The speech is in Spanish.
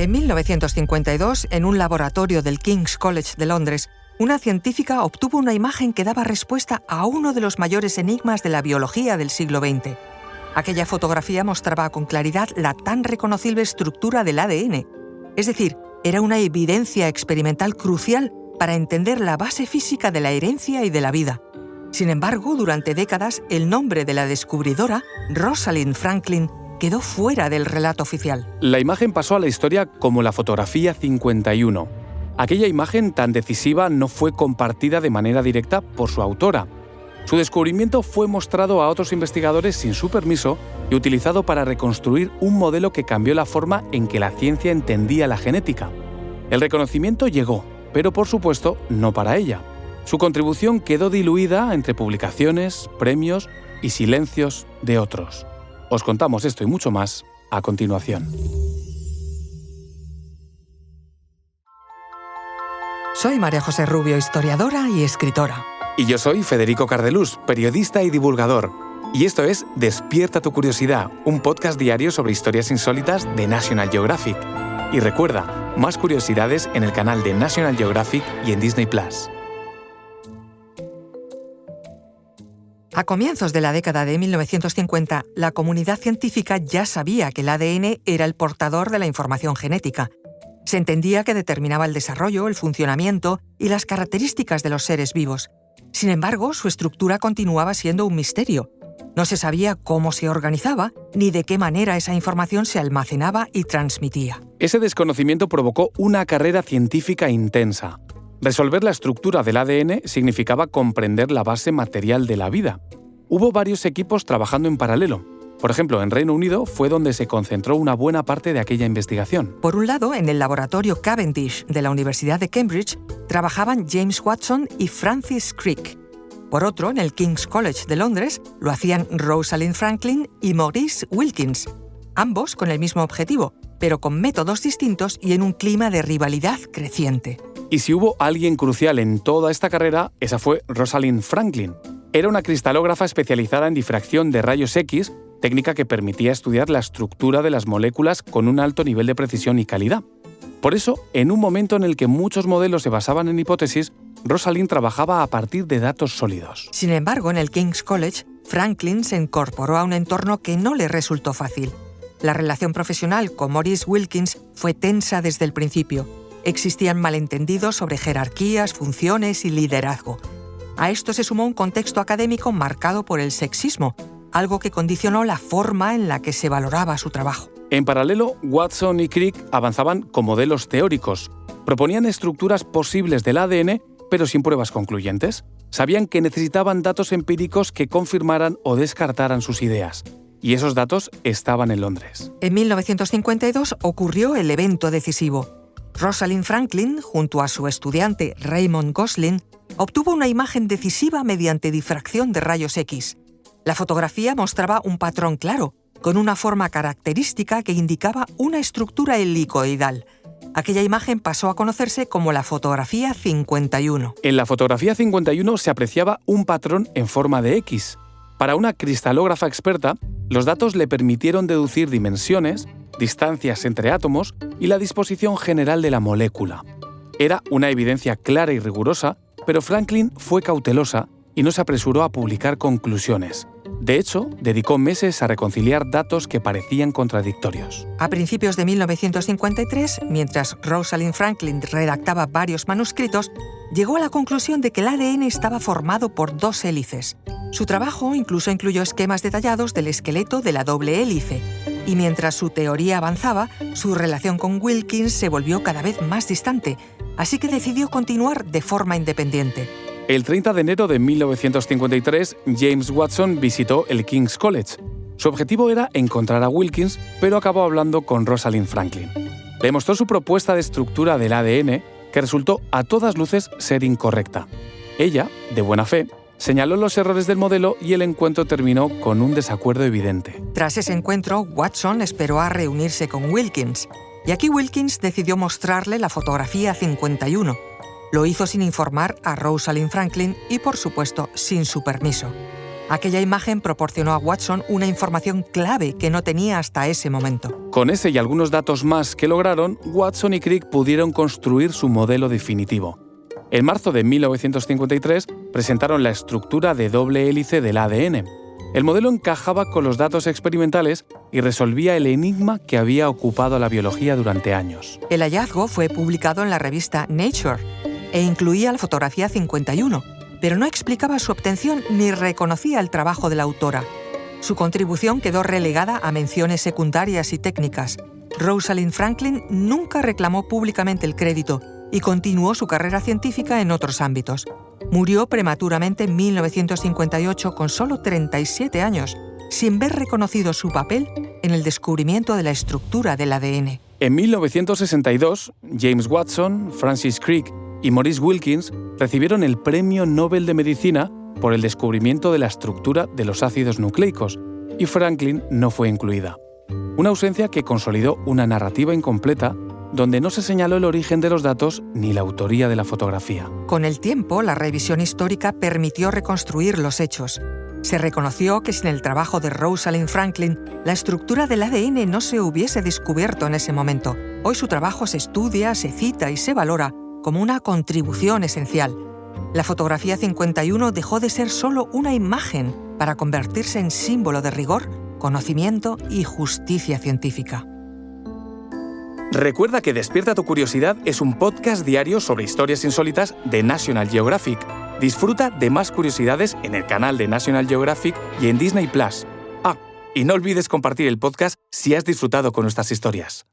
En 1952, en un laboratorio del King's College de Londres, una científica obtuvo una imagen que daba respuesta a uno de los mayores enigmas de la biología del siglo XX. Aquella fotografía mostraba con claridad la tan reconocible estructura del ADN. Es decir, era una evidencia experimental crucial para entender la base física de la herencia y de la vida. Sin embargo, durante décadas, el nombre de la descubridora, Rosalind Franklin, quedó fuera del relato oficial. La imagen pasó a la historia como la fotografía 51. Aquella imagen tan decisiva no fue compartida de manera directa por su autora. Su descubrimiento fue mostrado a otros investigadores sin su permiso y utilizado para reconstruir un modelo que cambió la forma en que la ciencia entendía la genética. El reconocimiento llegó, pero por supuesto no para ella. Su contribución quedó diluida entre publicaciones, premios y silencios de otros. Os contamos esto y mucho más a continuación. Soy María José Rubio, historiadora y escritora. Y yo soy Federico Cardelús, periodista y divulgador. Y esto es Despierta tu curiosidad, un podcast diario sobre historias insólitas de National Geographic. Y recuerda, más curiosidades en el canal de National Geographic y en Disney+. A comienzos de la década de 1950, la comunidad científica ya sabía que el ADN era el portador de la información genética. Se entendía que determinaba el desarrollo, el funcionamiento y las características de los seres vivos. Sin embargo, su estructura continuaba siendo un misterio. No se sabía cómo se organizaba ni de qué manera esa información se almacenaba y transmitía. Ese desconocimiento provocó una carrera científica intensa. Resolver la estructura del ADN significaba comprender la base material de la vida. Hubo varios equipos trabajando en paralelo. Por ejemplo, en Reino Unido fue donde se concentró una buena parte de aquella investigación. Por un lado, en el laboratorio Cavendish de la Universidad de Cambridge, trabajaban James Watson y Francis Crick. Por otro, en el King's College de Londres, lo hacían Rosalind Franklin y Maurice Wilkins, ambos con el mismo objetivo, pero con métodos distintos y en un clima de rivalidad creciente. Y si hubo alguien crucial en toda esta carrera, esa fue Rosalind Franklin. Era una cristalógrafa especializada en difracción de rayos X, técnica que permitía estudiar la estructura de las moléculas con un alto nivel de precisión y calidad. Por eso, en un momento en el que muchos modelos se basaban en hipótesis, Rosalind trabajaba a partir de datos sólidos. Sin embargo, en el King's College, Franklin se incorporó a un entorno que no le resultó fácil. La relación profesional con Maurice Wilkins fue tensa desde el principio. Existían malentendidos sobre jerarquías, funciones y liderazgo. A esto se sumó un contexto académico marcado por el sexismo, algo que condicionó la forma en la que se valoraba su trabajo. En paralelo, Watson y Crick avanzaban con modelos teóricos. Proponían estructuras posibles del ADN, pero sin pruebas concluyentes. Sabían que necesitaban datos empíricos que confirmaran o descartaran sus ideas. Y esos datos estaban en Londres. En 1952 ocurrió el evento decisivo. Rosalind Franklin, junto a su estudiante Raymond Gosling, obtuvo una imagen decisiva mediante difracción de rayos X. La fotografía mostraba un patrón claro, con una forma característica que indicaba una estructura helicoidal. Aquella imagen pasó a conocerse como la fotografía 51. En la fotografía 51 se apreciaba un patrón en forma de X. Para una cristalógrafa experta, los datos le permitieron deducir dimensiones, distancias entre átomos y la disposición general de la molécula. Era una evidencia clara y rigurosa, pero Franklin fue cautelosa y no se apresuró a publicar conclusiones. De hecho, dedicó meses a reconciliar datos que parecían contradictorios. A principios de 1953, mientras Rosalind Franklin redactaba varios manuscritos, llegó a la conclusión de que el ADN estaba formado por dos hélices. Su trabajo incluso incluyó esquemas detallados del esqueleto de la doble hélice. Y mientras su teoría avanzaba, su relación con Wilkins se volvió cada vez más distante, así que decidió continuar de forma independiente. El 30 de enero de 1953, James Watson visitó el King's College. Su objetivo era encontrar a Wilkins, pero acabó hablando con Rosalind Franklin. Le mostró su propuesta de estructura del ADN, que resultó a todas luces ser incorrecta. Ella, de buena fe, señaló los errores del modelo y el encuentro terminó con un desacuerdo evidente. Tras ese encuentro, Watson esperó a reunirse con Wilkins, y aquí Wilkins decidió mostrarle la fotografía 51. Lo hizo sin informar a Rosalind Franklin y, por supuesto, sin su permiso. Aquella imagen proporcionó a Watson una información clave que no tenía hasta ese momento. Con ese y algunos datos más que lograron, Watson y Crick pudieron construir su modelo definitivo. En marzo de 1953 presentaron la estructura de doble hélice del ADN. El modelo encajaba con los datos experimentales y resolvía el enigma que había ocupado la biología durante años. El hallazgo fue publicado en la revista Nature e incluía la fotografía 51, pero no explicaba su obtención ni reconocía el trabajo de la autora. Su contribución quedó relegada a menciones secundarias y técnicas. Rosalind Franklin nunca reclamó públicamente el crédito y continuó su carrera científica en otros ámbitos. Murió prematuramente en 1958 con solo 37 años, sin ver reconocido su papel en el descubrimiento de la estructura del ADN. En 1962, James Watson, Francis Crick y Maurice Wilkins recibieron el Premio Nobel de Medicina por el descubrimiento de la estructura de los ácidos nucleicos, y Franklin no fue incluida. Una ausencia que consolidó una narrativa incompleta donde no se señaló el origen de los datos ni la autoría de la fotografía. Con el tiempo, la revisión histórica permitió reconstruir los hechos. Se reconoció que sin el trabajo de Rosalind Franklin, la estructura del ADN no se hubiese descubierto en ese momento. Hoy su trabajo se estudia, se cita y se valora como una contribución esencial. La fotografía 51 dejó de ser solo una imagen para convertirse en símbolo de rigor, conocimiento y justicia científica. Recuerda que Despierta tu Curiosidad es un podcast diario sobre historias insólitas de National Geographic. Disfruta de más curiosidades en el canal de National Geographic y en Disney+. Y no olvides compartir el podcast si has disfrutado con nuestras historias.